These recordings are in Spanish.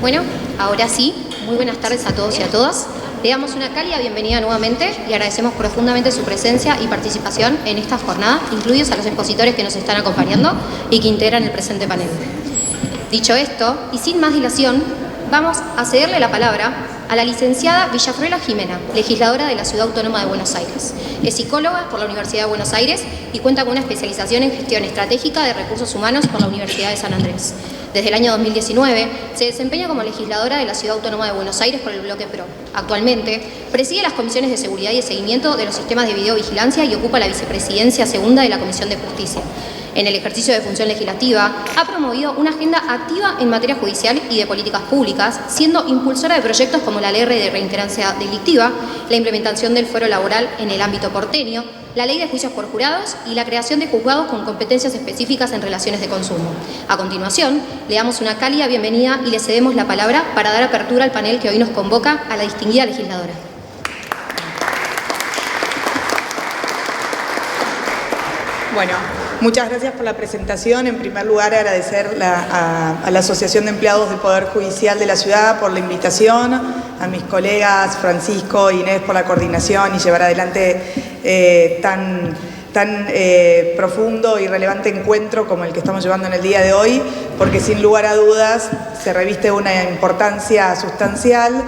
Bueno, ahora sí, muy buenas tardes a todos y a todas. Le damos una cálida bienvenida nuevamente y agradecemos profundamente su presencia y participación en esta jornada, incluidos a los expositores que nos están acompañando y que integran el presente panel. Dicho esto, y sin más dilación, vamos a cederle la palabra a la licenciada Villafruela Jimena, legisladora de la Ciudad Autónoma de Buenos Aires. Es psicóloga por la Universidad de Buenos Aires y cuenta con una especialización en gestión estratégica de recursos humanos por la Universidad de San Andrés. Desde el año 2019 se desempeña como legisladora de la Ciudad Autónoma de Buenos Aires por el Bloque PRO. Actualmente preside las comisiones de seguridad y de seguimiento de los sistemas de videovigilancia y ocupa la vicepresidencia segunda de la Comisión de Justicia. En el ejercicio de función legislativa, ha promovido una agenda activa en materia judicial y de políticas públicas, siendo impulsora de proyectos como la Ley de Reiterancia Delictiva, la implementación del fuero laboral en el ámbito porteño, la Ley de Juicios por Jurados y la creación de juzgados con competencias específicas en relaciones de consumo. A continuación, le damos una cálida bienvenida y le cedemos la palabra para dar apertura al panel que hoy nos convoca a la distinguida legisladora. Bueno, muchas gracias por la presentación. En primer lugar, agradecer a la Asociación de Empleados del Poder Judicial de la Ciudad por la invitación, a mis colegas Francisco e Inés por la coordinación y llevar adelante tan profundo y relevante encuentro como el que estamos llevando en el día de hoy, porque sin lugar a dudas se reviste una importancia sustancial,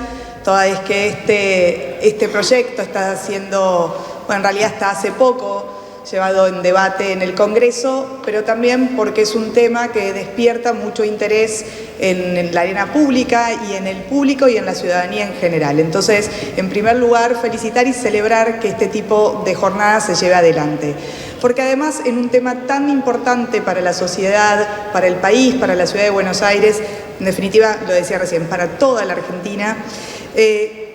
toda vez que este proyecto está siendo, bueno, en realidad hasta hace poco, llevado en debate en el Congreso, pero también porque es un tema que despierta mucho interés en la arena pública y en el público y en la ciudadanía en general. Entonces, en primer lugar, felicitar y celebrar que este tipo de jornadas se lleve adelante. Porque además, en un tema tan importante para la sociedad, para el país, para la ciudad de Buenos Aires, en definitiva, lo decía recién, para toda la Argentina,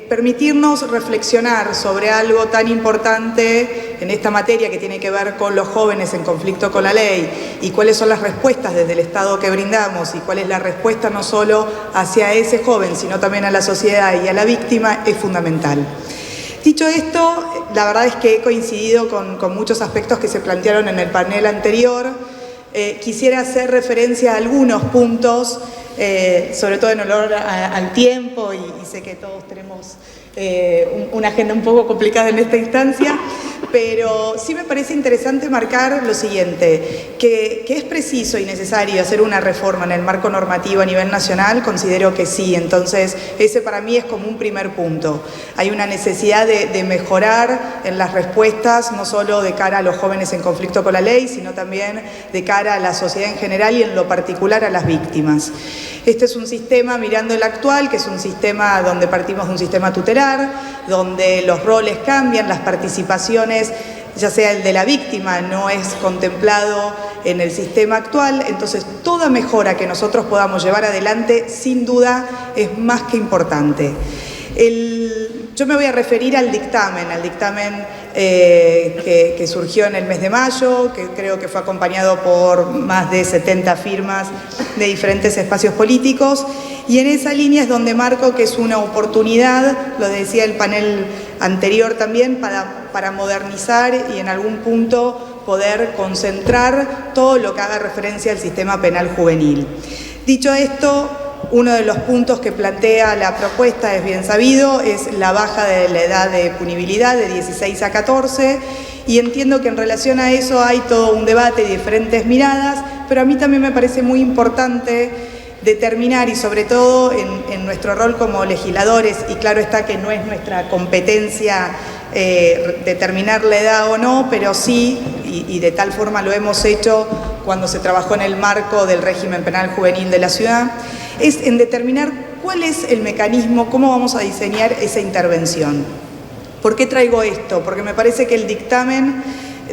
permitirnos reflexionar sobre algo tan importante en esta materia que tiene que ver con los jóvenes en conflicto con la ley y cuáles son las respuestas desde el Estado que brindamos y cuál es la respuesta no solo hacia ese joven, sino también a la sociedad y a la víctima, es fundamental. Dicho esto, la verdad es que he coincidido con muchos aspectos que se plantearon en el panel anterior. Quisiera hacer referencia a algunos puntos, sobre todo en honor al tiempo, y sé que todos tenemos una agenda un poco complicada en esta instancia, pero sí me parece interesante marcar lo siguiente, que es preciso y necesario hacer una reforma en el marco normativo a nivel nacional. Considero que sí, entonces ese para mí es como un primer punto. Hay una necesidad de mejorar en las respuestas, no solo de cara a los jóvenes en conflicto con la ley, sino también de cara a la sociedad en general y en lo particular a las víctimas. Este es un sistema, mirando el actual, que es un sistema donde partimos de un sistema tutelar, donde los roles cambian, las participaciones, ya sea el de la víctima, no es contemplado en el sistema actual. Entonces, toda mejora que nosotros podamos llevar adelante, sin duda, es más que importante. Yo me voy a referir al dictamen que surgió en el mes de mayo, que creo que fue acompañado por más de 70 firmas de diferentes espacios políticos, y en esa línea es donde marco que es una oportunidad, lo decía el panel anterior también, para modernizar y en algún punto poder concentrar todo lo que haga referencia al sistema penal juvenil. Dicho esto, uno de los puntos que plantea la propuesta, es bien sabido, es la baja de la edad de punibilidad de 16 a 14, y entiendo que en relación a eso hay todo un debate y diferentes miradas, pero a mí también me parece muy importante determinar, y sobre todo en nuestro rol como legisladores, y claro está que no es nuestra competencia determinar la edad o no, pero sí, y de tal forma lo hemos hecho cuando se trabajó en el marco del régimen penal juvenil de la ciudad, es en determinar cuál es el mecanismo, cómo vamos a diseñar esa intervención. ¿Por qué traigo esto? Porque me parece que el dictamen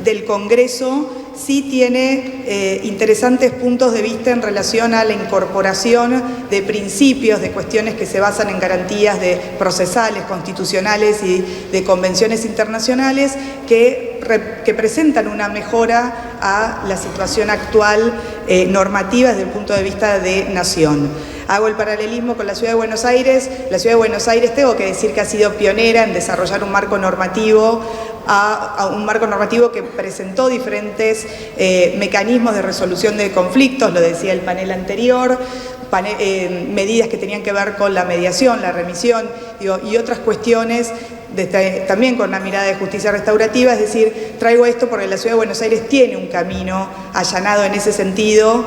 del Congreso sí tiene interesantes puntos de vista en relación a la incorporación de principios, de cuestiones que se basan en garantías procesales, constitucionales y de convenciones internacionales que presentan una mejora a la situación actual normativa desde el punto de vista de nación. Hago el paralelismo con la Ciudad de Buenos Aires. La Ciudad de Buenos Aires, tengo que decir que ha sido pionera en desarrollar un marco normativo que presentó diferentes mecanismos de resolución de conflictos, lo decía el panel anterior, medidas que tenían que ver con la mediación, la remisión y otras cuestiones, también con una mirada de justicia restaurativa. Es decir, traigo esto porque la Ciudad de Buenos Aires tiene un camino allanado en ese sentido,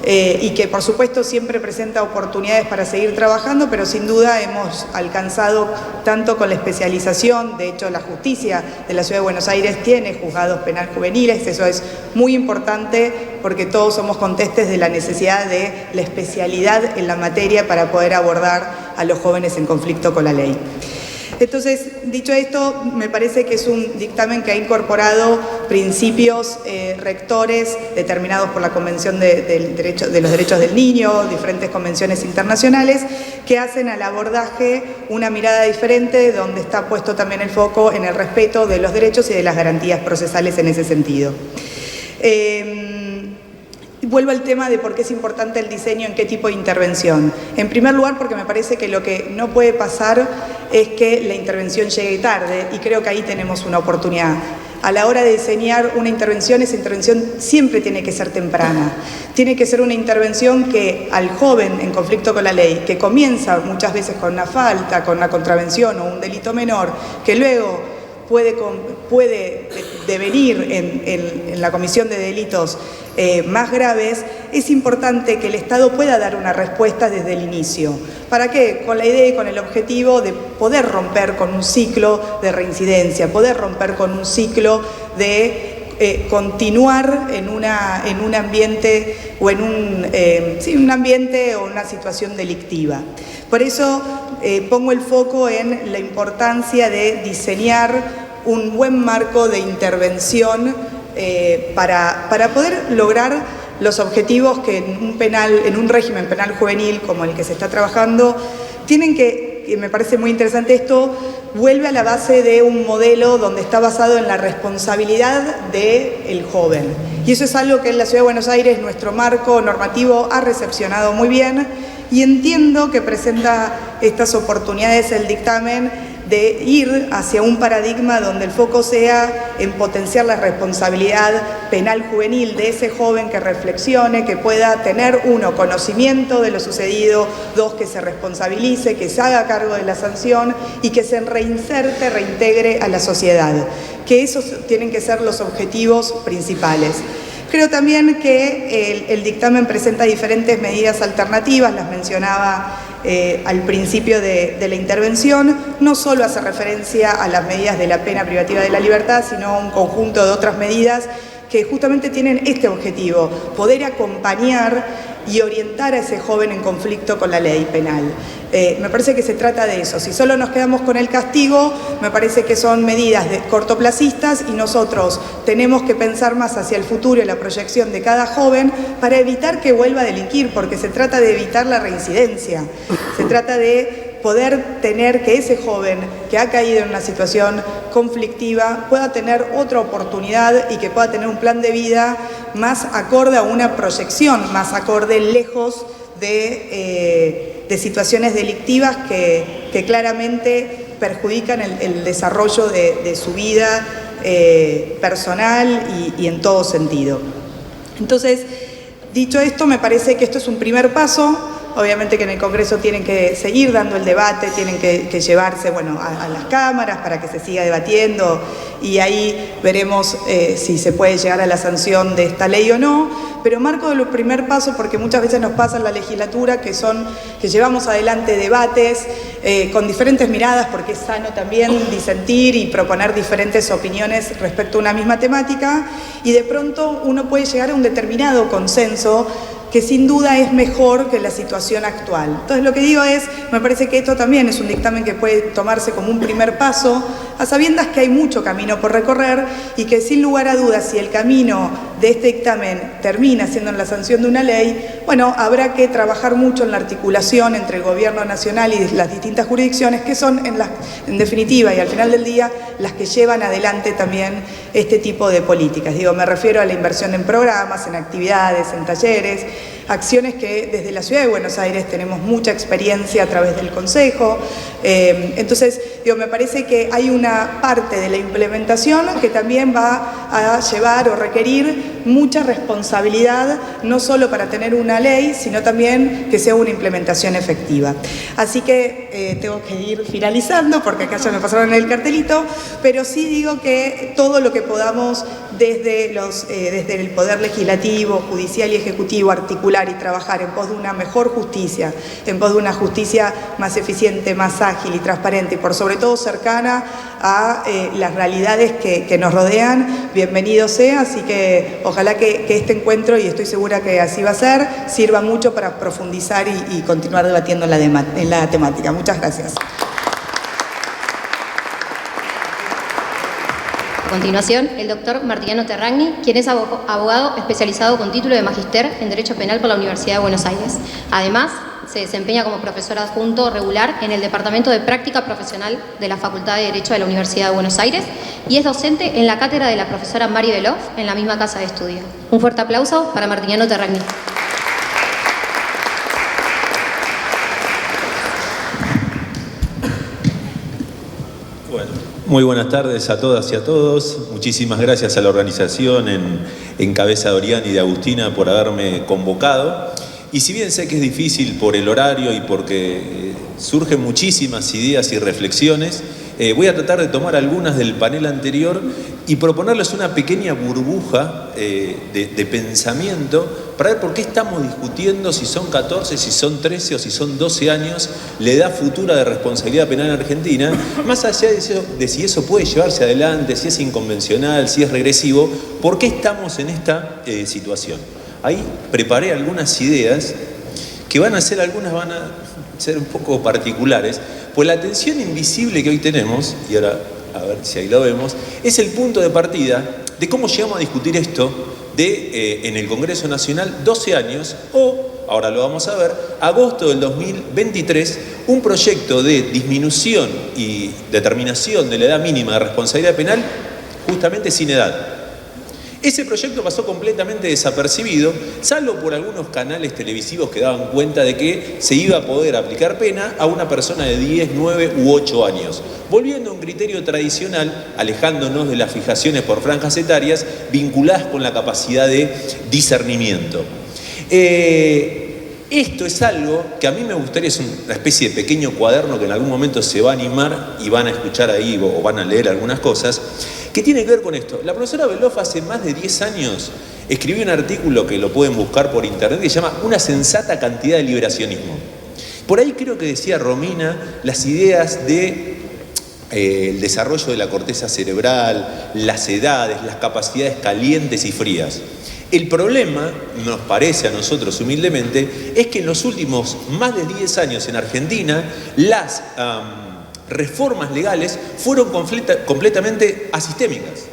y que por supuesto siempre presenta oportunidades para seguir trabajando, pero sin duda hemos alcanzado tanto con la especialización. De hecho, la justicia de la Ciudad de Buenos Aires tiene juzgados penal juveniles. Eso es muy importante porque todos somos conscientes de la necesidad de la especialidad en la materia para poder abordar a los jóvenes en conflicto con la ley. Entonces, dicho esto, me parece que es un dictamen que ha incorporado principios rectores determinados por la Convención de los Derechos del Niño, diferentes convenciones internacionales, que hacen al abordaje una mirada diferente, donde está puesto también el foco en el respeto de los derechos y de las garantías procesales en ese sentido. Vuelvo al tema de por qué es importante el diseño, en qué tipo de intervención. En primer lugar, porque me parece que lo que no puede pasar es que la intervención llegue tarde, y creo que ahí tenemos una oportunidad. A la hora de diseñar una intervención, esa intervención siempre tiene que ser temprana. Tiene que ser una intervención que al joven en conflicto con la ley, que comienza muchas veces con una falta, con una contravención o un delito menor, que luego puede devenir en la comisión de delitos más graves, es importante que el Estado pueda dar una respuesta desde el inicio. ¿Para qué? Con la idea y con el objetivo de poder romper con un ciclo de reincidencia, poder romper con un ciclo de continuar en un ambiente o en un ambiente o una situación delictiva. Por eso pongo el foco en la importancia de diseñar un buen marco de intervención para poder lograr los objetivos que en un régimen penal juvenil como el que se está trabajando tienen que, y me parece muy interesante esto, vuelve a la base de un modelo donde está basado en la responsabilidad del joven. Y eso es algo que en la Ciudad de Buenos Aires nuestro marco normativo ha recepcionado muy bien, y entiendo que presenta estas oportunidades el dictamen de ir hacia un paradigma donde el foco sea en potenciar la responsabilidad penal juvenil de ese joven, que reflexione, que pueda tener, uno, conocimiento de lo sucedido, dos, que se responsabilice, que se haga cargo de la sanción y que se reintegre a la sociedad, que esos tienen que ser los objetivos principales. Creo también que el dictamen presenta diferentes medidas alternativas, las mencionaba al principio de la intervención. No solo hace referencia a las medidas de la pena privativa de la libertad, sino a un conjunto de otras medidas que justamente tienen este objetivo: poder acompañar y orientar a ese joven en conflicto con la ley penal. Me parece que se trata de eso. Si solo nos quedamos con el castigo, me parece que son medidas cortoplacistas, y nosotros tenemos que pensar más hacia el futuro y la proyección de cada joven para evitar que vuelva a delinquir, porque se trata de evitar la reincidencia. Se trata de poder tener que ese joven que ha caído en una situación conflictiva pueda tener otra oportunidad y que pueda tener un plan de vida más acorde a una proyección, más acorde lejos de situaciones delictivas que claramente perjudican el desarrollo de su vida personal y en todo sentido. Entonces, dicho esto, me parece que esto es un primer paso. Obviamente que en el Congreso tienen que seguir dando el debate, tienen que llevarse a las cámaras para que se siga debatiendo, y ahí veremos si se puede llegar a la sanción de esta ley o no. Pero marco el primer paso porque muchas veces nos pasa en la legislatura que llevamos adelante debates con diferentes miradas, porque es sano también disentir y proponer diferentes opiniones respecto a una misma temática, y de pronto uno puede llegar a un determinado consenso que sin duda es mejor que la situación actual. Entonces, lo que digo es, me parece que esto también es un dictamen que puede tomarse como un primer paso, a sabiendas que hay mucho camino por recorrer, y que sin lugar a dudas, si el camino de este dictamen termina siendo en la sanción de una ley, habrá que trabajar mucho en la articulación entre el Gobierno Nacional y las distintas jurisdicciones, que son en definitiva y al final del día las que llevan adelante también este tipo de políticas. Me refiero a la inversión en programas, en actividades, en talleres, acciones que desde la Ciudad de Buenos Aires tenemos mucha experiencia a través del Consejo. Entonces, me parece que hay una parte de la implementación que también va a llevar o requerir mucha responsabilidad, no solo para tener una ley, sino también que sea una implementación efectiva. Así que tengo que ir finalizando porque acá ya me pasaron el cartelito, pero sí digo que todo lo que podamos desde el Poder Legislativo, Judicial y Ejecutivo articular y trabajar en pos de una mejor justicia, en pos de una justicia más eficiente, más ágil y transparente y por sobre todo cercana a las realidades que nos rodean, bienvenido sea. Así que ojalá que este encuentro, y estoy segura que así va a ser, sirva mucho para profundizar y continuar debatiendo en la temática. Muchas gracias. A continuación, el doctor Martiniano Terragni, quien es abogado especializado con título de Magíster en Derecho Penal por la Universidad de Buenos Aires. Además, se desempeña como profesor adjunto regular en el Departamento de Práctica Profesional de la Facultad de Derecho de la Universidad de Buenos Aires y es docente en la cátedra de la profesora Mari Beloff en la misma casa de estudio. Un fuerte aplauso para Martiniano Terragni. Muy buenas tardes a todas y a todos. Muchísimas gracias a la organización en cabeza de Orián y de Agustina por haberme convocado. Y si bien sé que es difícil por el horario y porque surgen muchísimas ideas y reflexiones, voy a tratar de tomar algunas del panel anterior y proponerles una pequeña burbuja de pensamiento para ver por qué estamos discutiendo si son 14, si son 13 o si son 12 años la edad futura de responsabilidad penal en Argentina, más allá de si eso puede llevarse adelante, si es inconvencional, si es regresivo, ¿por qué estamos en esta situación? Ahí preparé algunas ideas que algunas van a ser un poco particulares, pues la tensión invisible que hoy tenemos, y ahora a ver si ahí lo vemos, es el punto de partida de cómo llegamos a discutir esto en el Congreso Nacional 12 años o, ahora lo vamos a ver, agosto del 2023, un proyecto de disminución y determinación de la edad mínima de responsabilidad penal justamente sin edad. Ese proyecto pasó completamente desapercibido, salvo por algunos canales televisivos que daban cuenta de que se iba a poder aplicar pena a una persona de 10, 9 u 8 años, volviendo a un criterio tradicional, alejándonos de las fijaciones por franjas etarias vinculadas con la capacidad de discernimiento. Esto es algo que a mí me gustaría, es una especie de pequeño cuaderno que en algún momento se va a animar y van a escuchar ahí o van a leer algunas cosas, que tiene que ver con esto. La profesora Beloff hace más de 10 años escribió un artículo que lo pueden buscar por internet que se llama Una sensata cantidad de liberacionismo. Por ahí creo que decía Romina las ideas de el desarrollo de la corteza cerebral, las edades, las capacidades calientes y frías. El problema, nos parece a nosotros humildemente, es que en los últimos más de 10 años en Argentina las reformas legales fueron completamente asistémicas.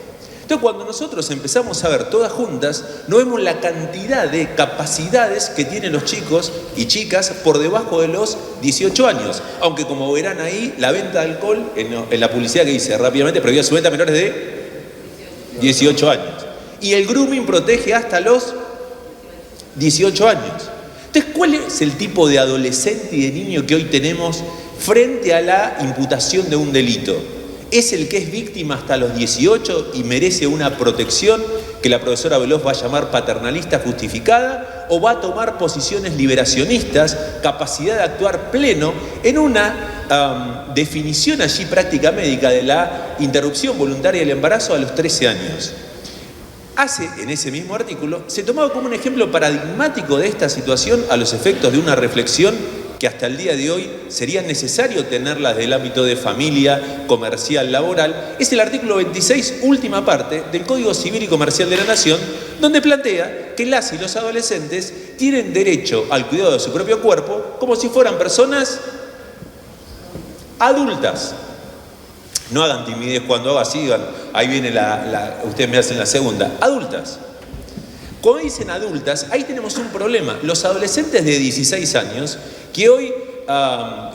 Entonces, cuando nosotros empezamos a ver todas juntas, no vemos la cantidad de capacidades que tienen los chicos y chicas por debajo de los 18 años. Aunque, como verán ahí, la venta de alcohol, en la publicidad que dice rápidamente, prohibida su venta a menores de 18 años. Y el grooming protege hasta los 18 años. Entonces, ¿cuál es el tipo de adolescente y de niño que hoy tenemos frente a la imputación de un delito? ¿Es el que es víctima hasta los 18 y merece una protección que la profesora Beloff va a llamar paternalista justificada? ¿O va a tomar posiciones liberacionistas, capacidad de actuar pleno en una definición allí práctica médica de la interrupción voluntaria del embarazo a los 13 años? En ese mismo artículo, se tomaba como un ejemplo paradigmático de esta situación a los efectos de una reflexión que hasta el día de hoy sería necesario tenerla desde el ámbito de familia, comercial, laboral, es el artículo 26, última parte, del Código Civil y Comercial de la Nación, donde plantea que las y los adolescentes tienen derecho al cuidado de su propio cuerpo como si fueran personas adultas. No hagan timidez cuando haga así, ahí viene ustedes me hacen la segunda. Adultas. Cuando dicen adultas, ahí tenemos un problema. Los adolescentes de 16 años que hoy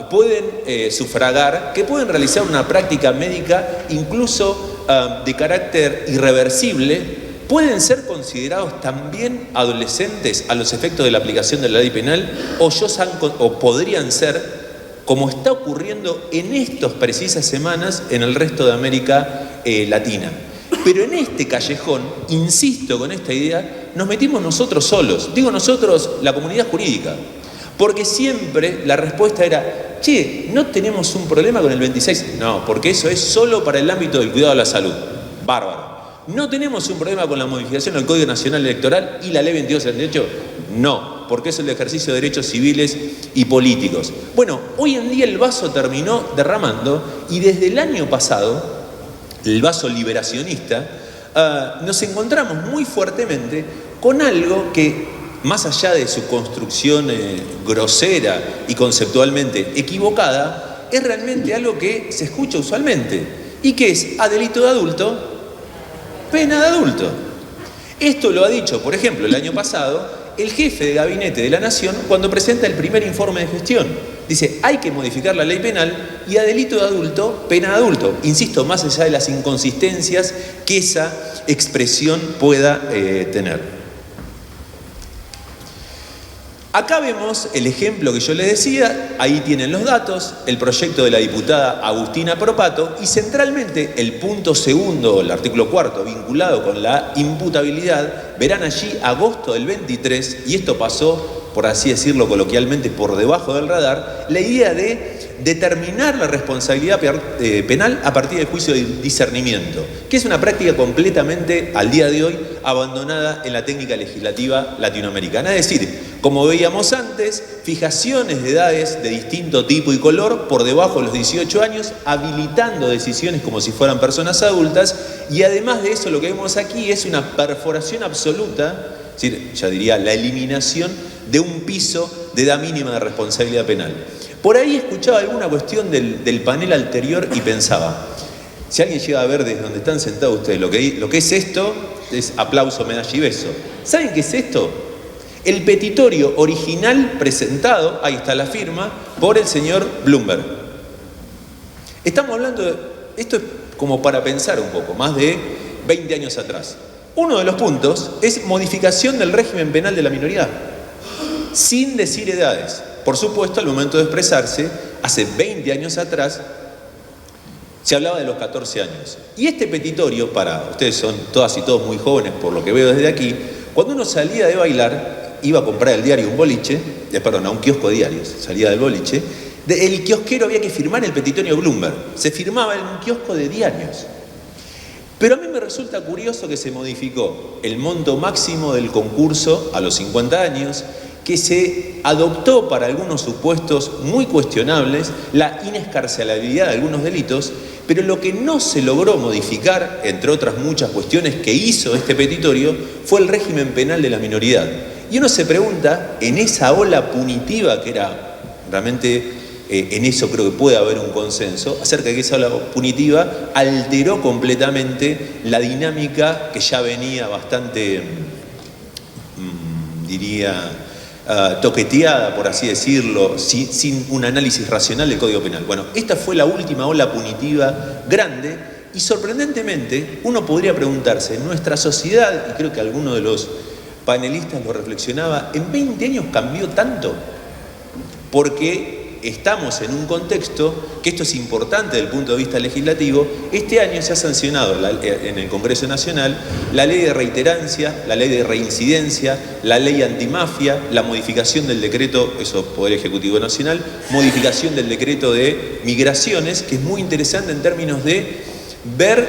pueden sufragar, que pueden realizar una práctica médica incluso de carácter irreversible, pueden ser considerados también adolescentes a los efectos de la aplicación de la ley penal o podrían ser, como está ocurriendo en estas precisas semanas en el resto de América Latina. Pero en este callejón, insisto con esta idea, nos metimos nosotros solos. Digo nosotros, la comunidad jurídica. Porque siempre la respuesta era, che, ¿no tenemos un problema con el 26? No, porque eso es solo para el ámbito del cuidado de la salud. Bárbaro. ¿No tenemos un problema con la modificación del Código Nacional Electoral y la Ley 2278? No, porque es el ejercicio de derechos civiles y políticos. Bueno, hoy en día el vaso terminó derramando y desde el año pasado, el vaso liberacionista, nos encontramos muy fuertemente con algo que, más allá de su construcción grosera y conceptualmente equivocada, es realmente algo que se escucha usualmente y que es a delito de adulto, pena de adulto. Esto lo ha dicho, por ejemplo, el año pasado, el jefe de gabinete de la Nación cuando presenta el primer informe de gestión. Dice, hay que modificar la ley penal y a delito de adulto, pena de adulto. Insisto, más allá de las inconsistencias que esa expresión pueda tener. Acá vemos el ejemplo que yo les decía, ahí tienen los datos, el proyecto de la diputada Agustina Propato y centralmente el punto segundo, el artículo cuarto, vinculado con la imputabilidad, verán allí agosto del 23, y esto pasó, por así decirlo coloquialmente, por debajo del radar, la idea de determinar la responsabilidad penal a partir del juicio de discernimiento, que es una práctica completamente, al día de hoy, abandonada en la técnica legislativa latinoamericana. Es decir, como veíamos antes, fijaciones de edades de distinto tipo y color por debajo de los 18 años, habilitando decisiones como si fueran personas adultas, y además de eso lo que vemos aquí es una perforación absoluta, es decir, ya diría la eliminación de un piso de edad mínima de responsabilidad penal. Por ahí escuchaba alguna cuestión del panel anterior y pensaba, si alguien llega a ver desde donde están sentados ustedes lo que es esto, es aplauso, medalla y beso. ¿Saben qué es esto? El petitorio original presentado, ahí está la firma, por el señor Bloomberg. Estamos hablando de, esto es como para pensar un poco, más de 20 años atrás. Uno de los puntos es modificación del régimen penal de la minoridad, sin decir edades. Por supuesto, al momento de expresarse, hace 20 años atrás, se hablaba de los 14 años. Y este petitorio, para ustedes son todas y todos muy jóvenes, por lo que veo desde aquí, cuando uno salía de bailar, iba a comprar el diario, a un kiosco de diarios, salía del boliche, el kiosquero había que firmar el petitorio Bloomberg. Se firmaba en un kiosco de diarios. Pero a mí me resulta curioso que se modificó el monto máximo del concurso a los 50 años, que se adoptó para algunos supuestos muy cuestionables la inescarcelabilidad de algunos delitos, pero lo que no se logró modificar, entre otras muchas cuestiones que hizo este petitorio, fue el régimen penal de la minoridad. Y uno se pregunta, en esa ola punitiva que era realmente, en eso creo que puede haber un consenso, acerca de que esa ola punitiva alteró completamente la dinámica que ya venía bastante, toqueteada, por así decirlo, sin un análisis racional del Código Penal. Bueno, esta fue la última ola punitiva grande y sorprendentemente uno podría preguntarse, en nuestra sociedad, y creo que alguno de los panelistas lo reflexionaba, ¿en 20 años cambió tanto? Porque estamos en un contexto, que esto es importante desde el punto de vista legislativo, este año se ha sancionado en el Congreso Nacional la ley de reiterancia, la ley de reincidencia, la ley antimafia, la modificación del decreto, eso Poder Ejecutivo Nacional, modificación del decreto de migraciones, que es muy interesante en términos de ver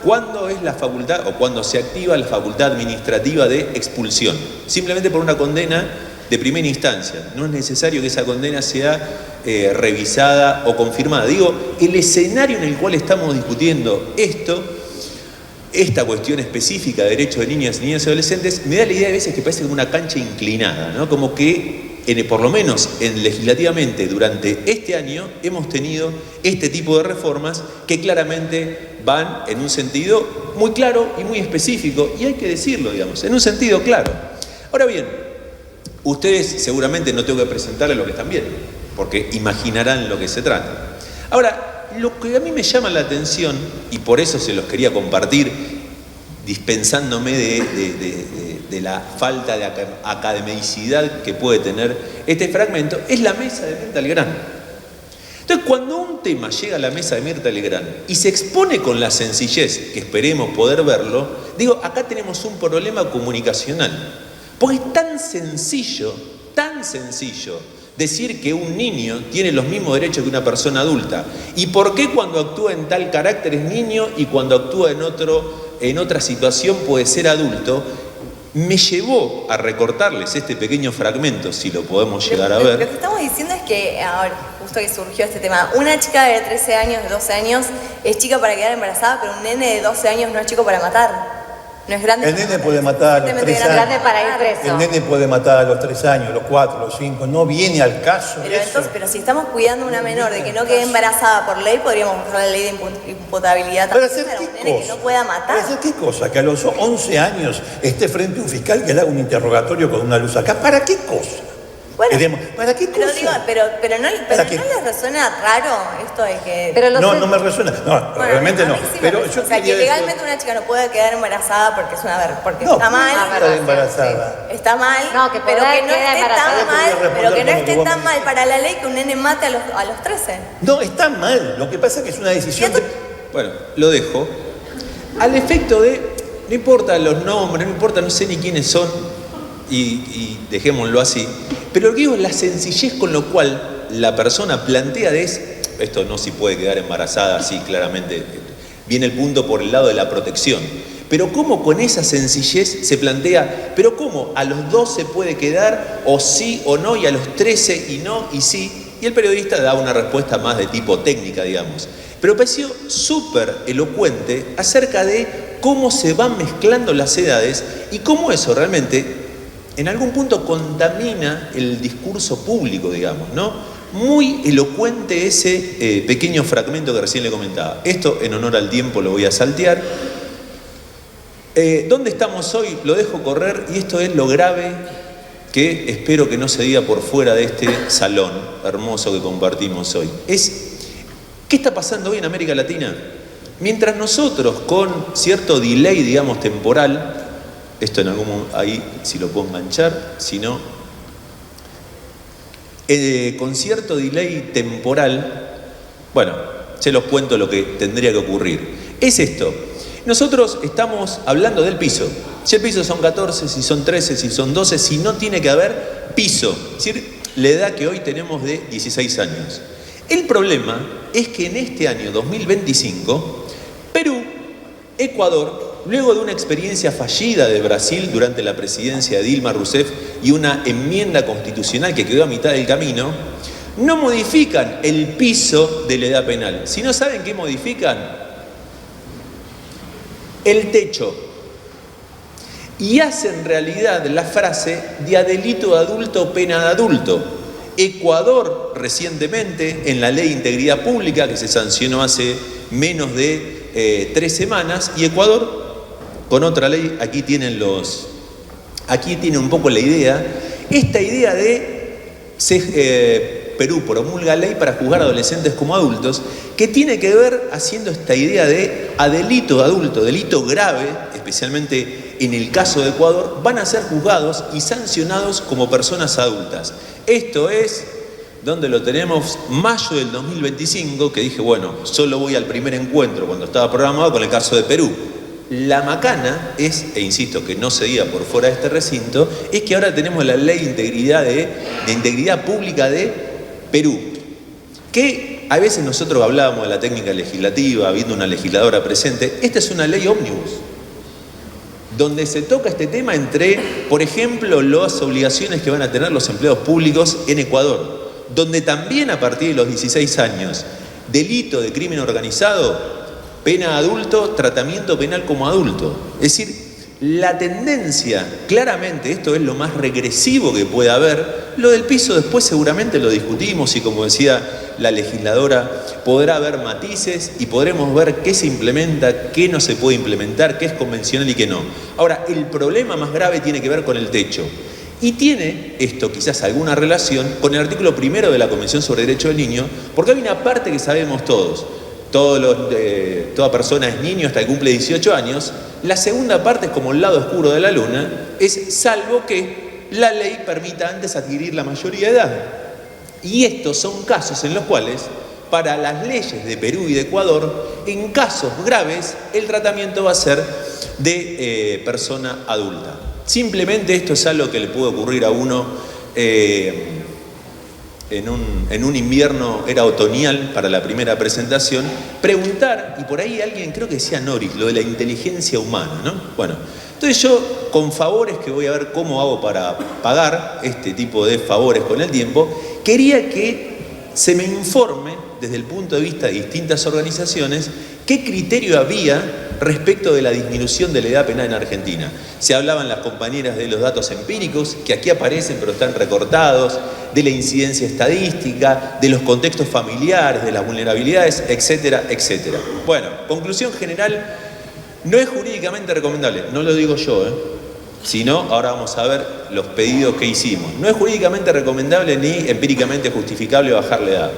cuándo es la facultad o cuándo se activa la facultad administrativa de expulsión, simplemente por una condena de primera instancia. No es necesario que esa condena sea revisada o confirmada. Digo, el escenario en el cual estamos discutiendo esta cuestión específica de derechos de niñas, niños y adolescentes, me da la idea de veces que parece como una cancha inclinada, ¿no? Como que, por lo menos legislativamente, durante este año hemos tenido este tipo de reformas que claramente van en un sentido muy claro y muy específico, y hay que decirlo, digamos, en un sentido claro. Ahora bien, ustedes seguramente no tengo que presentarles lo que están viendo, porque imaginarán lo que se trata. Ahora, lo que a mí me llama la atención, y por eso se los quería compartir, dispensándome de la falta de academicidad que puede tener este fragmento, es la mesa de Mirta Legrand. Entonces, cuando un tema llega a la mesa de Mirta Legrand y se expone con la sencillez, que esperemos poder verlo, digo, acá tenemos un problema comunicacional. Porque es tan sencillo decir que un niño tiene los mismos derechos que una persona adulta. ¿Y por qué cuando actúa en tal carácter es niño y cuando actúa en otra situación puede ser adulto? Me llevó a recortarles este pequeño fragmento, si lo podemos llegar a ver. Lo que estamos diciendo es que, ahora, justo que surgió este tema, una chica de 13 años, de 12 años, es chica para quedar embarazada, pero un nene de 12 años no es chico para matar. No es grande. El nene puede matar a los 3 años. Grande para ir preso. El nene puede matar a los 3 años, los 4, los 5. No viene al caso eso. Pero si estamos cuidando a una menor de que no quede embarazada por ley, podríamos usar la ley de imputabilidad ¿Para también hacer para un qué nene cosa? que no pueda matar. ¿Para hacer qué cosa? Que a los 11 años esté frente a un fiscal que le haga un interrogatorio con una luz acá. ¿Para qué cosa? Bueno, ¿para qué cosa? pero no les resuena raro esto de que... No me resuena. No, Bueno, realmente no. Pero yo o sea, que quería legalmente una chica no puede quedar embarazada porque es porque No, está mal. está embarazada. Está mal, No, que pero podrá que no quedar esté embarazada. tan mal, Yo pero que no podría esté responder tan mal para la ley que un nene mate a los 13. No, está mal. Lo que pasa es que es una decisión de... Bueno, lo dejo. Al efecto de, no importa los nombres, no importa, no sé ni quiénes son, y dejémoslo así, pero lo que digo es la sencillez con lo cual la persona plantea esto no se puede quedar embarazada así claramente, viene el punto por el lado de la protección, pero cómo con esa sencillez se plantea, pero cómo a los 12 puede quedar, o sí o no, y a los 13 y no y sí, y el periodista da una respuesta más de tipo técnica, digamos. Pero pareció súper elocuente acerca de cómo se van mezclando las edades y cómo eso realmente en algún punto contamina el discurso público, digamos, ¿no? Muy elocuente ese pequeño fragmento que recién le comentaba. Esto, en honor al tiempo, lo voy a saltear. ¿Dónde estamos hoy? Lo dejo correr y esto es lo grave que espero que no se diga por fuera de este salón hermoso que compartimos hoy. ¿Qué está pasando hoy en América Latina? Mientras nosotros, con cierto delay, digamos, temporal, esto en algún momento, ahí si lo puedo enganchar, si no, con cierto delay temporal, bueno, se los cuento lo que tendría que ocurrir. Es esto, nosotros estamos hablando del piso. Si el piso son 14, si son 13, si son 12, si no tiene que haber piso, es decir, la edad que hoy tenemos de 16 años. El problema es que en este año 2025, Perú, Ecuador, luego de una experiencia fallida de Brasil durante la presidencia de Dilma Rousseff y una enmienda constitucional que quedó a mitad del camino, no modifican el piso de la edad penal. Si no saben qué modifican, el techo. Y hacen realidad la frase de a delito de adulto, pena de adulto. Ecuador recientemente, en la Ley de Integridad Pública, que se sancionó hace menos de 3 semanas, y Ecuador con otra ley, aquí tienen un poco la idea, esta idea de Perú promulga ley para juzgar a adolescentes como adultos, que tiene que ver haciendo esta idea de a delito de adulto, delito grave, especialmente en el caso de Ecuador, van a ser juzgados y sancionados como personas adultas. Esto es, donde lo tenemos, mayo del 2025, que dije, bueno, solo voy al primer encuentro cuando estaba programado con el caso de Perú. La macana es, e insisto que no se diga por fuera de este recinto, es que ahora tenemos la ley de integridad pública de Perú, que a veces nosotros hablábamos de la técnica legislativa, habiendo una legisladora presente. Esta es una ley ómnibus, donde se toca este tema entre, por ejemplo, las obligaciones que van a tener los empleados públicos en Ecuador, donde también a partir de los 16 años, delito de crimen organizado, pena adulto, tratamiento penal como adulto. Es decir, la tendencia, claramente, esto es lo más regresivo que puede haber. Lo del piso después seguramente lo discutimos y, como decía la legisladora, podrá haber matices y podremos ver qué se implementa, qué no se puede implementar, qué es convencional y qué no. Ahora, el problema más grave tiene que ver con el techo. Y tiene esto quizás alguna relación con el artículo 1 de la Convención sobre Derechos del Niño, porque hay una parte que sabemos todos. Toda persona es niño hasta que cumple 18 años. La segunda parte es como el lado oscuro de la luna, es salvo que la ley permita antes adquirir la mayoría de edad. Y estos son casos en los cuales para las leyes de Perú y de Ecuador, en casos graves, el tratamiento va a ser de persona adulta. Simplemente esto es algo que le puede ocurrir a uno en un invierno, era otoñal para la primera presentación, preguntar, y por ahí alguien, creo que decía Norris, lo de la inteligencia humana, ¿no? Bueno, entonces yo, con favores que voy a ver cómo hago para pagar este tipo de favores con el tiempo, quería que se me informe, desde el punto de vista de distintas organizaciones, qué criterio había respecto de la disminución de la edad penal en Argentina. Se hablaban las compañeras de los datos empíricos, que aquí aparecen pero están recortados, de la incidencia estadística, de los contextos familiares, de las vulnerabilidades, etcétera, etcétera. Bueno, conclusión general, no es jurídicamente recomendable, no lo digo yo, sino, ahora vamos a ver los pedidos que hicimos. No es jurídicamente recomendable ni empíricamente justificable bajar la edad.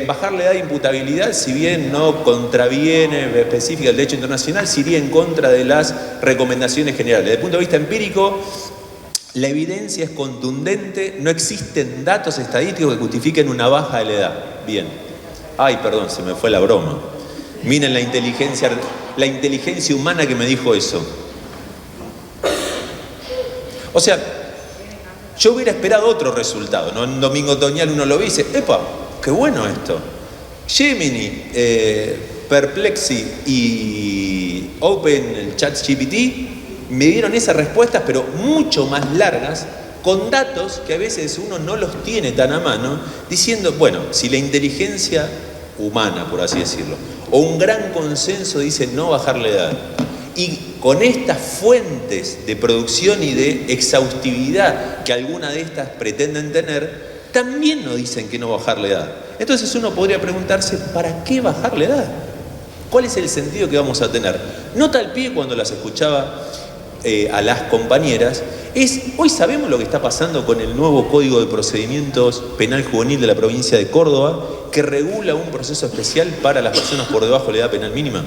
Bajar la edad de imputabilidad, si bien no contraviene específica el derecho internacional, sí iría en contra de las recomendaciones generales. Desde el punto de vista empírico, la evidencia es contundente, no existen datos estadísticos que justifiquen una baja de la edad. Bien. Ay, perdón, se me fue la broma. Miren la inteligencia humana que me dijo eso. O sea, yo hubiera esperado otro resultado, ¿no? En un domingo otoñal uno lo ve y dice, ¡epa! ¡Qué bueno esto! Gemini, Perplexity y Open, el ChatGPT, me dieron esas respuestas, pero mucho más largas, con datos que a veces uno no los tiene tan a mano, diciendo, bueno, si la inteligencia humana, por así decirlo, o un gran consenso dice no bajar la edad, y con estas fuentes de producción y de exhaustividad que algunas de estas pretenden tener, también nos dicen que no bajar la edad. Entonces uno podría preguntarse, ¿para qué bajar la edad? ¿Cuál es el sentido que vamos a tener? Nota al pie cuando las escuchaba a las compañeras, hoy sabemos lo que está pasando con el nuevo Código de Procedimientos Penal Juvenil de la provincia de Córdoba, que regula un proceso especial para las personas por debajo de la edad penal mínima.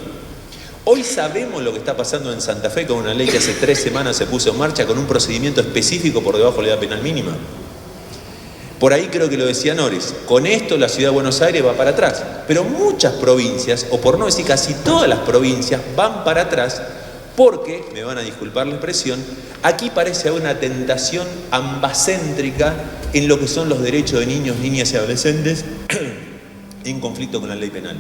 Hoy sabemos lo que está pasando en Santa Fe con una ley que hace 3 semanas se puso en marcha con un procedimiento específico por debajo de la edad penal mínima. Por ahí creo que lo decía Norris, con esto la ciudad de Buenos Aires va para atrás, pero muchas provincias, o por no decir casi todas las provincias, van para atrás porque, me van a disculpar la expresión, aquí parece haber una tentación ambacéntrica en lo que son los derechos de niños, niñas y adolescentes en conflicto con la ley penal.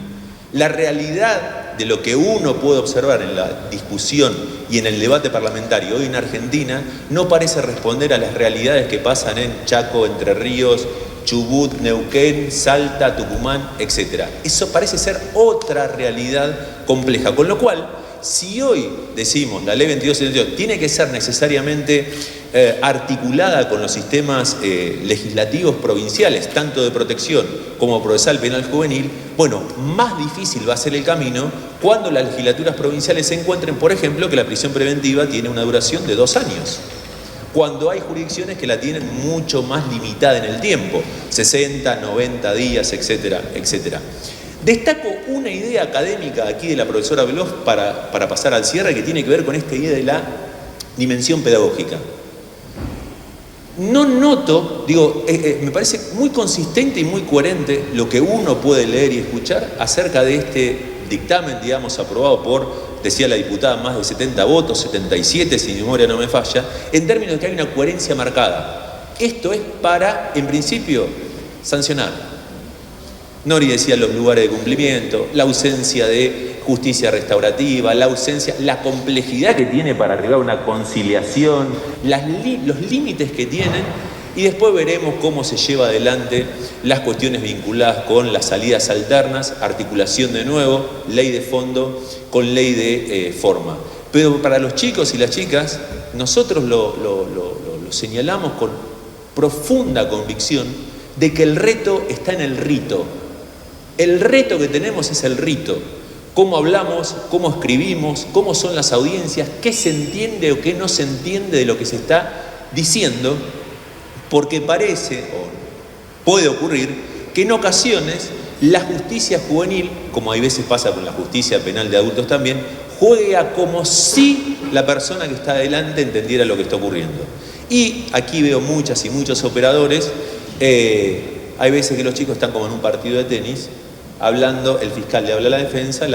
La realidad de lo que uno puede observar en la discusión y en el debate parlamentario hoy en Argentina no parece responder a las realidades que pasan en Chaco, Entre Ríos, Chubut, Neuquén, Salta, Tucumán, etc. Eso parece ser otra realidad compleja, con lo cual, si hoy decimos la ley 2272 tiene que ser necesariamente articulada con los sistemas legislativos provinciales, tanto de protección como procesal penal juvenil, bueno, más difícil va a ser el camino cuando las legislaturas provinciales se encuentren, por ejemplo, que la prisión preventiva tiene una duración de 2 años. Cuando hay jurisdicciones que la tienen mucho más limitada en el tiempo, 60, 90 días, etcétera, etcétera. Destaco una idea académica aquí de la profesora Veloz para pasar al cierre, que tiene que ver con esta idea de la dimensión pedagógica. No noto, me parece muy consistente y muy coherente lo que uno puede leer y escuchar acerca de este dictamen, aprobado por, decía la diputada, más de 70 votos, 77 si mi memoria no me falla, en términos de que hay una coherencia marcada. Esto es para, en principio, sancionar. Nori decía los lugares de cumplimiento, la ausencia de justicia restaurativa, la complejidad que tiene para arribar a una conciliación, los límites que tienen, y después veremos cómo se lleva adelante las cuestiones vinculadas con las salidas alternas, articulación de nuevo, ley de fondo con ley de forma. Pero para los chicos y las chicas, nosotros lo señalamos con profunda convicción de que el reto está en el rito. El reto que tenemos es el rito. Cómo hablamos, cómo escribimos, cómo son las audiencias, qué se entiende o qué no se entiende de lo que se está diciendo, porque parece, o puede ocurrir, que en ocasiones la justicia juvenil, como hay veces pasa con la justicia penal de adultos también, juega como si la persona que está adelante entendiera lo que está ocurriendo. Y aquí veo muchas y muchos operadores hay veces que los chicos están como en un partido de tenis, hablando, el fiscal le habla a la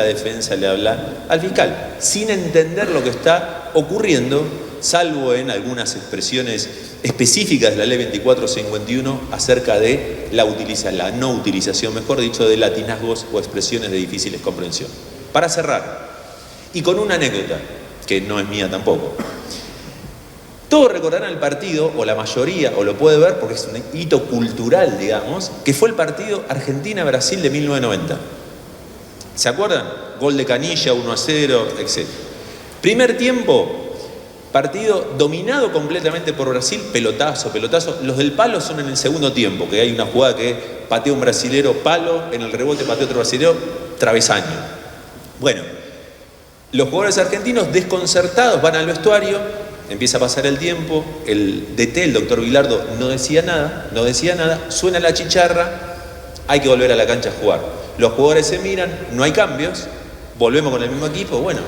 defensa le habla al fiscal, sin entender lo que está ocurriendo, salvo en algunas expresiones específicas de la ley 2451 acerca de la no utilización, mejor dicho, de latinazgos o expresiones de difícil comprensión. Para cerrar, y con una anécdota, que no es mía tampoco. Todos recordarán el partido, o la mayoría, o lo puede ver porque es un hito cultural, digamos, que fue el partido Argentina-Brasil de 1990. ¿Se acuerdan? Gol de Canilla, 1-0, etc. Primer tiempo, partido dominado completamente por Brasil, pelotazo. Los del palo son en el segundo tiempo, que hay una jugada que patea un brasilero, palo, en el rebote patea otro brasilero, travesaño. Bueno, los jugadores argentinos desconcertados van al vestuario, empieza a pasar el tiempo, el DT, el doctor Bilardo, no decía nada, suena la chicharra, hay que volver a la cancha a jugar. Los jugadores se miran, no hay cambios, volvemos con el mismo equipo, bueno,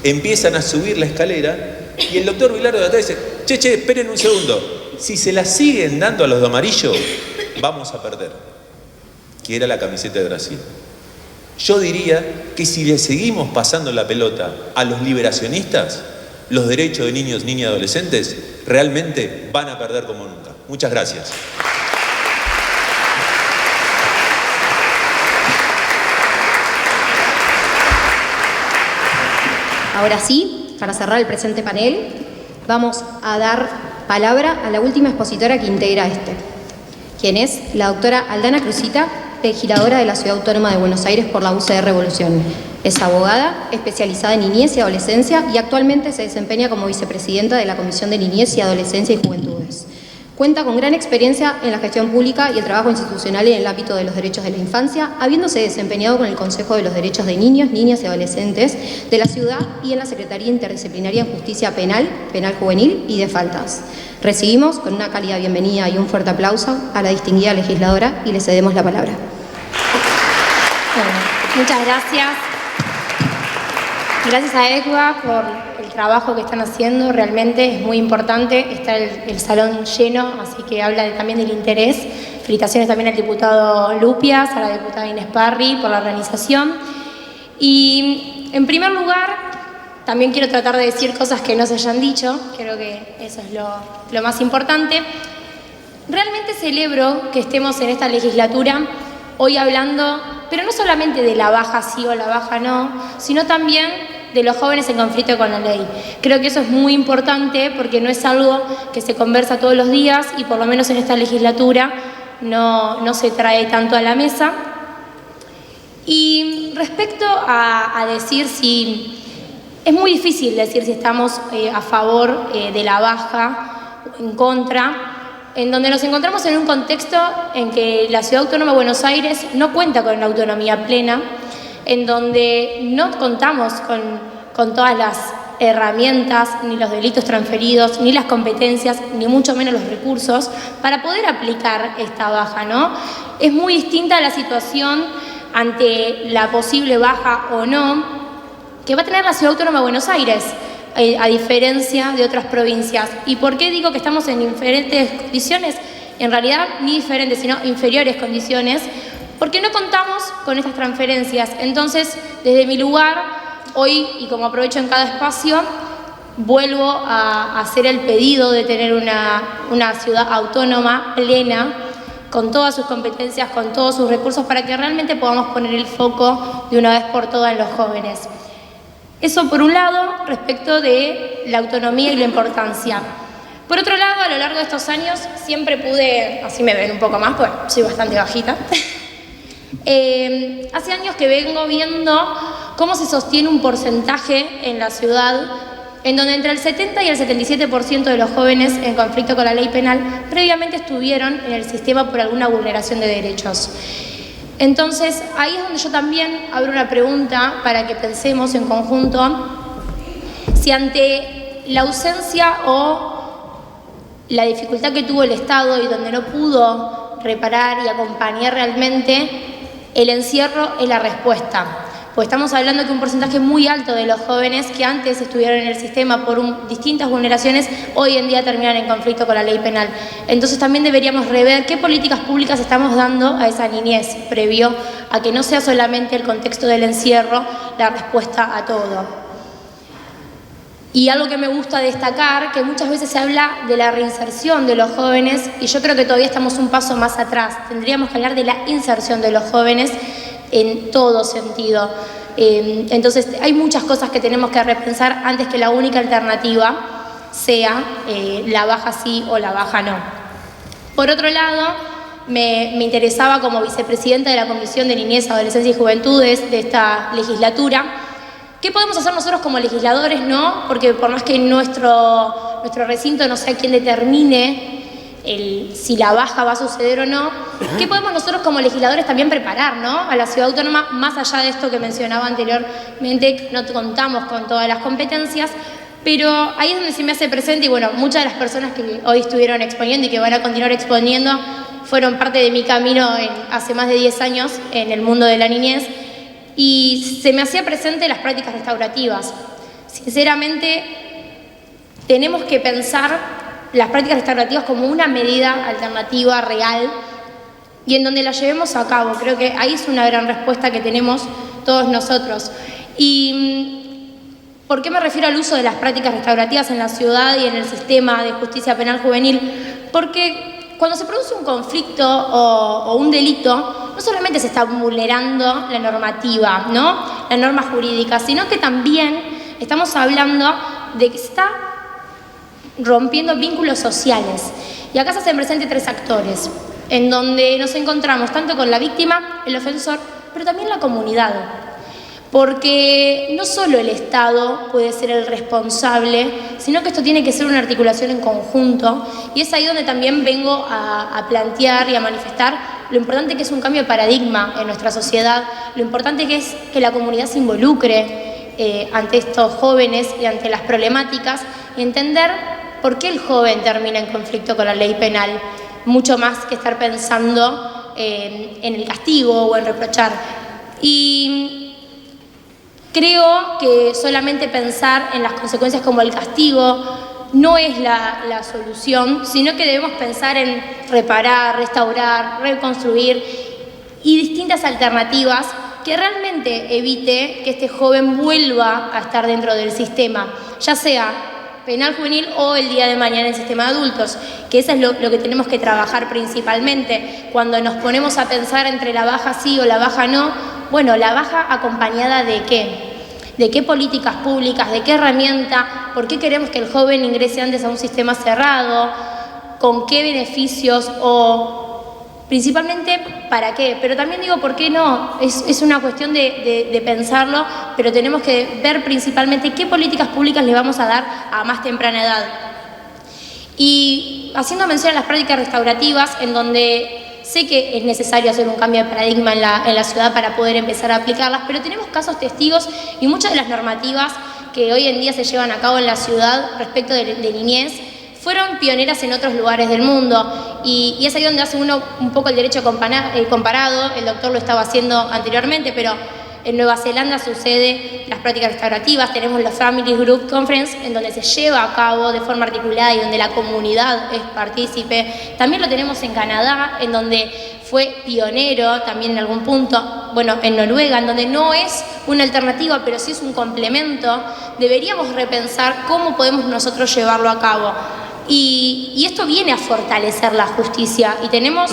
empiezan a subir la escalera y el doctor Bilardo de atrás dice, che, esperen un segundo, si se la siguen dando a los de amarillo, vamos a perder, que era la camiseta de Brasil. Yo diría que si le seguimos pasando la pelota a los liberacionistas, los derechos de niños, niñas y adolescentes realmente van a perder como nunca. Muchas gracias. Ahora sí, para cerrar el presente panel, vamos a dar palabra a la última expositora que integra quien es la doctora Aldana Cruzita, legisladora de la Ciudad Autónoma de Buenos Aires por la UCR Revolución. Es abogada, especializada en niñez y adolescencia y actualmente se desempeña como vicepresidenta de la Comisión de Niñez y Adolescencia y Juventudes. Cuenta con gran experiencia en la gestión pública y el trabajo institucional en el ámbito de los derechos de la infancia, habiéndose desempeñado con el Consejo de los Derechos de Niños, Niñas y Adolescentes de la ciudad y en la Secretaría Interdisciplinaria en Justicia Penal, Penal Juvenil y de Faltas. Recibimos con una cálida bienvenida y un fuerte aplauso a la distinguida legisladora y le cedemos la palabra. Bueno, muchas gracias. Gracias a ECUA por el trabajo que están haciendo, realmente es muy importante, está el salón lleno, así que habla también del interés. Felicitaciones también al diputado Lupias, a la diputada Inés Parri por la organización. Y en primer lugar, también quiero tratar de decir cosas que no se hayan dicho, creo que eso es lo más importante. Realmente celebro que estemos en esta legislatura hoy hablando, pero no solamente de la baja sí o la baja no, sino también de los jóvenes en conflicto con la ley. Creo que eso es muy importante porque no es algo que se conversa todos los días y por lo menos en esta legislatura no se trae tanto a la mesa. Y respecto a decir si... Es muy difícil decir si estamos a favor de la baja o en contra, en donde nos encontramos en un contexto en que la Ciudad Autónoma de Buenos Aires no cuenta con la autonomía plena, en donde no contamos con todas las herramientas, ni los delitos transferidos, ni las competencias, ni mucho menos los recursos, para poder aplicar esta baja, ¿no? Es muy distinta la situación ante la posible baja o no que va a tener la Ciudad Autónoma de Buenos Aires, a diferencia de otras provincias. ¿Y por qué digo que estamos en diferentes condiciones? En realidad, ni diferentes, sino inferiores condiciones, porque no contamos con estas transferencias. Entonces, desde mi lugar, hoy, y como aprovecho en cada espacio, vuelvo a hacer el pedido de tener una ciudad autónoma plena, con todas sus competencias, con todos sus recursos, para que realmente podamos poner el foco de una vez por todas en los jóvenes. Eso por un lado, respecto de la autonomía y la importancia. Por otro lado, a lo largo de estos años, siempre pude, así me ven un poco más, pues soy bastante bajita, hace años que vengo viendo cómo se sostiene un porcentaje en la ciudad en donde entre el 70 y el 77% de los jóvenes en conflicto con la ley penal previamente estuvieron en el sistema por alguna vulneración de derechos. Entonces, ahí es donde yo también abro una pregunta para que pensemos en conjunto si ante la ausencia o la dificultad que tuvo el Estado y donde no pudo reparar y acompañar realmente, el encierro es la respuesta. Pues estamos hablando que un porcentaje muy alto de los jóvenes que antes estuvieron en el sistema por distintas vulneraciones, hoy en día terminan en conflicto con la ley penal. Entonces también deberíamos rever qué políticas públicas estamos dando a esa niñez, previo a que no sea solamente el contexto del encierro la respuesta a todo. Y algo que me gusta destacar, que muchas veces se habla de la reinserción de los jóvenes, y yo creo que todavía estamos un paso más atrás. Tendríamos que hablar de la inserción de los jóvenes en todo sentido. Entonces hay muchas cosas que tenemos que repensar antes que la única alternativa sea la baja sí o la baja no. Por otro lado, me interesaba como vicepresidenta de la Comisión de Niñez, Adolescencia y Juventudes de esta legislatura, ¿qué podemos hacer nosotros como legisladores, no? Porque por más que nuestro recinto no sea quien determine si la baja va a suceder o no, ¿qué podemos nosotros como legisladores también preparar, ¿no? A la ciudad autónoma, más allá de esto que mencionaba anteriormente, no contamos con todas las competencias, pero ahí es donde se me hace presente, y bueno, muchas de las personas que hoy estuvieron exponiendo y que van a continuar exponiendo fueron parte de mi camino hace más de 10 años en el mundo de la niñez, y se me hacía presente las prácticas restaurativas. Sinceramente, tenemos que pensar las prácticas restaurativas como una medida alternativa real y en donde la llevemos a cabo. Creo que ahí es una gran respuesta que tenemos todos nosotros. ¿Y por qué me refiero al uso de las prácticas restaurativas en la ciudad y en el sistema de justicia penal juvenil? Porque cuando se produce un conflicto o un delito, no solamente se está vulnerando la normativa, ¿no? La norma jurídica, sino que también estamos hablando de que se está rompiendo vínculos sociales. Y acá se hacen presentes 3 actores, en donde nos encontramos tanto con la víctima, el ofensor, pero también la comunidad. Porque no solo el Estado puede ser el responsable, sino que esto tiene que ser una articulación en conjunto, y es ahí donde también vengo a plantear y a manifestar lo importante que es un cambio de paradigma en nuestra sociedad, lo importante que es que la comunidad se involucre ante estos jóvenes y ante las problemáticas, y entender por qué el joven termina en conflicto con la ley penal, mucho más que estar pensando en el castigo o en reprochar. Y creo que solamente pensar en las consecuencias como el castigo no es la solución, sino que debemos pensar en reparar, restaurar, reconstruir y distintas alternativas que realmente evite que este joven vuelva a estar dentro del sistema, ya sea penal juvenil o el día de mañana en el sistema de adultos, que eso es lo que tenemos que trabajar principalmente. Cuando nos ponemos a pensar entre la baja sí o la baja no, bueno, la baja acompañada ¿de qué? ¿De qué políticas públicas? ¿De qué herramienta? ¿Por qué queremos que el joven ingrese antes a un sistema cerrado? ¿Con qué beneficios? O principalmente, ¿para qué? Pero también digo, ¿por qué no? Es una cuestión de pensarlo, pero tenemos que ver principalmente qué políticas públicas le vamos a dar a más temprana edad. Y haciendo mención a las prácticas restaurativas, en donde sé que es necesario hacer un cambio de paradigma en la ciudad para poder empezar a aplicarlas, pero tenemos casos testigos y muchas de las normativas que hoy en día se llevan a cabo en la ciudad respecto de niñez fueron pioneras en otros lugares del mundo, y es ahí donde hace uno un poco el derecho comparado. El doctor lo estaba haciendo anteriormente, pero en Nueva Zelanda sucede las prácticas restaurativas, tenemos los Family Group Conference, en donde se lleva a cabo de forma articulada y donde la comunidad es partícipe. También lo tenemos en Canadá, en donde fue pionero también en algún punto, bueno, en Noruega, en donde no es una alternativa, pero sí es un complemento. Deberíamos repensar cómo podemos nosotros llevarlo a cabo. Y esto viene a fortalecer la justicia, y tenemos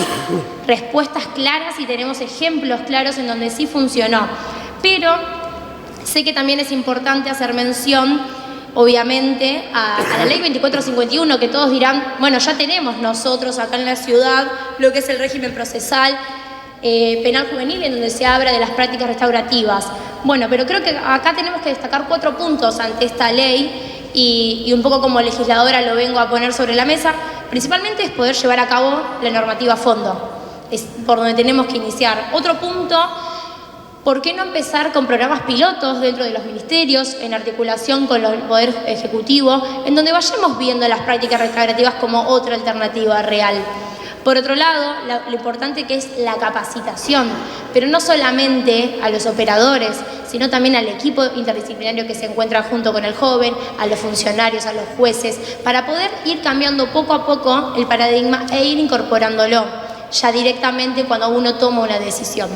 respuestas claras y tenemos ejemplos claros en donde sí funcionó. Pero sé que también es importante hacer mención, obviamente, a la ley 2451, que todos dirán, bueno, ya tenemos nosotros acá en la ciudad lo que es el régimen procesal penal juvenil, en donde se habla de las prácticas restaurativas. Bueno, pero creo que acá tenemos que destacar 4 puntos ante esta ley, y un poco como legisladora lo vengo a poner sobre la mesa. Principalmente es poder llevar a cabo la normativa a fondo, es por donde tenemos que iniciar. Otro punto, ¿por qué no empezar con programas pilotos dentro de los ministerios, en articulación con el Poder Ejecutivo, en donde vayamos viendo las prácticas restaurativas como otra alternativa real? Por otro lado, lo importante que es la capacitación, pero no solamente a los operadores, sino también al equipo interdisciplinario que se encuentra junto con el joven, a los funcionarios, a los jueces, para poder ir cambiando poco a poco el paradigma e ir incorporándolo ya directamente cuando uno toma una decisión.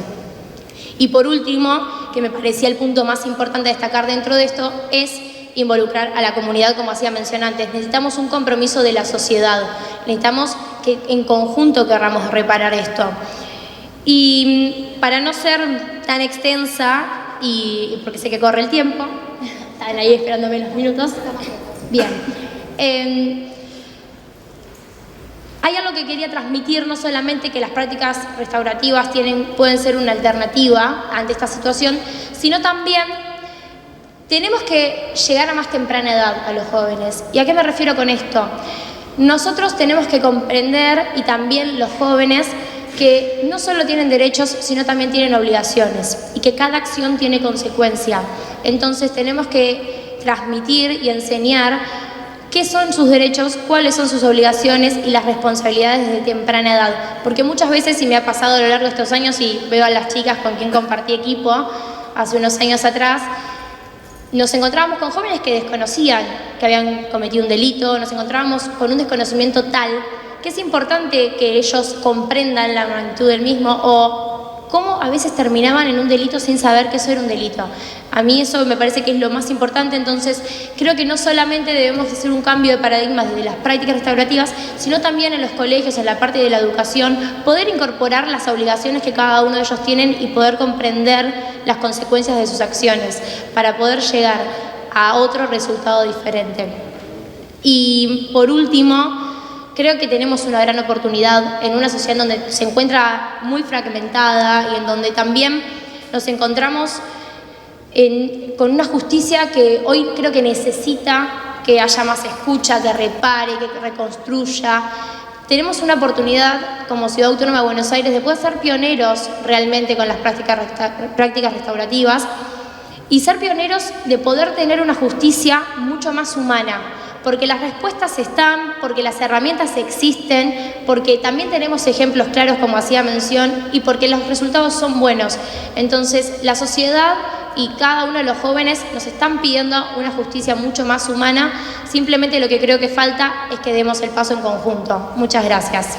Y por último, que me parecía el punto más importante a destacar dentro de esto, es involucrar a la comunidad, como hacía mención antes. Necesitamos un compromiso de la sociedad, necesitamos que en conjunto querramos reparar esto. Y para no ser tan extensa, y porque sé que corre el tiempo, están ahí esperándome los minutos. Bien. Hay algo que quería transmitir, no solamente que las prácticas restaurativas pueden ser una alternativa ante esta situación, sino también tenemos que llegar a más temprana edad a los jóvenes. ¿Y a qué me refiero con esto? Nosotros tenemos que comprender, y también los jóvenes, que no solo tienen derechos, sino también tienen obligaciones, y que cada acción tiene consecuencia. Entonces tenemos que transmitir y enseñar qué son sus derechos, cuáles son sus obligaciones y las responsabilidades desde temprana edad. Porque muchas veces, y me ha pasado a lo largo de estos años, y veo a las chicas con quien compartí equipo hace unos años atrás, nos encontrábamos con jóvenes que desconocían que habían cometido un delito, nos encontrábamos con un desconocimiento tal que es importante que ellos comprendan la magnitud del mismo, o cómo a veces terminaban en un delito sin saber que eso era un delito. A mí eso me parece que es lo más importante. Entonces creo que no solamente debemos hacer un cambio de paradigmas desde las prácticas restaurativas, sino también en los colegios, en la parte de la educación, poder incorporar las obligaciones que cada uno de ellos tienen y poder comprender las consecuencias de sus acciones para poder llegar a otro resultado diferente. Y por último, creo que tenemos una gran oportunidad en una sociedad donde se encuentra muy fragmentada y en donde también nos encontramos con una justicia que hoy creo que necesita que haya más escucha, que repare, que reconstruya. Tenemos una oportunidad como Ciudad Autónoma de Buenos Aires de poder ser pioneros realmente con las prácticas restaurativas y ser pioneros de poder tener una justicia mucho más humana, porque las respuestas están, porque las herramientas existen, porque también tenemos ejemplos claros, como hacía mención, y porque los resultados son buenos. Entonces, la sociedad y cada uno de los jóvenes nos están pidiendo una justicia mucho más humana. Simplemente lo que creo que falta es que demos el paso en conjunto. Muchas gracias.